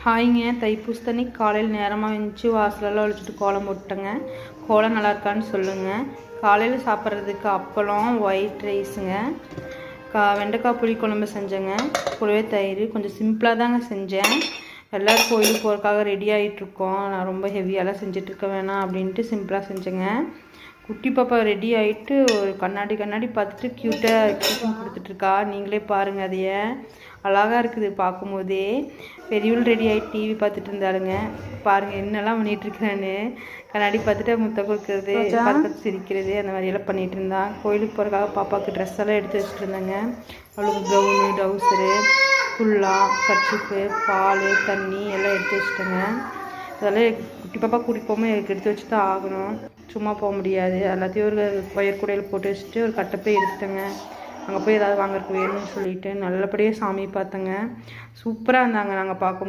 ஹாய்ங்க, தைப்பூசத்தன்னைக்கு காலையில் நேரமாக எழுந்துச்சி வாசலெல்லாம் ஒழிச்சிட்டு கோலம் போட்டேங்க. கோலம் நல்லா இருக்கான்னு சொல்லுங்கள். காலையில் சாப்பிட்றதுக்கு அப்பளம், ஒயிட் ரைஸுங்க, வெண்டைக்காய் புளிக்குழம்பு செஞ்சேங்க. கூடவே தயிர். கொஞ்சம் சிம்பிளாக தாங்க செஞ்சேன். எல்லோரும் கோயிலுக்கு போகிறதுக்காக ரெடி ஆகிட்ருக்கோம். நான் ரொம்ப ஹெவியாலாம் செஞ்சிட்ருக்க வேணாம் அப்படின்ட்டு சிம்பிளாக செஞ்சேங்க. குட்டி பாப்பா ரெடி ஆகிட்டு ஒரு கண்ணாடி பார்த்துட்டு க்யூட்டாக கொடுத்துட்ருக்கா. நீங்களே பாருங்கள், அதைய அழகாக இருக்குது பார்க்கும்போதே. பெரியவள் ரெடி ஆகிட்டு டிவி பார்த்துட்டு இருந்தாளுங்க. பாருங்கள் என்னெல்லாம் பண்ணிகிட்ருக்கிறேன்னு. கண்ணாடி பார்த்துட்டு முட்டை கொடுக்குறது, பார்த்து சிரிக்கிறது, அந்த மாதிரியெல்லாம் பண்ணிகிட்டு இருந்தான். கோயிலுக்கு போகிறதுக்காக பாப்பாவுக்கு ட்ரெஸ் எல்லாம் எடுத்து வச்சுட்டு இருந்தாங்க. அவளுக்கு ப்ரௌனு, டவுசரு, ஃபுல்லா, கர்ச்சிப்பு, பால், தண்ணி எல்லாம் எடுத்து வச்சுட்டேங்க. அதெல்லாம் குட்டி பாப்பா கூட்டிகிட்டு போகாமல் எனக்கு எடுத்து வச்சு தான் ஆகணும். சும்மா போக முடியாது. எல்லாத்தையும் ஒரு வயற்கூடையில் போட்டு வச்சுட்டு ஒரு கட்டப்பை எடுத்துட்டேங்க. அங்கே போய் ஏதாவது வாங்குறதுக்கு வேணும்னு சொல்லிட்டு நல்லபடியாக சாமி பார்த்தேங்க. சூப்பராக இருந்தாங்க நாங்கள் பார்க்கும்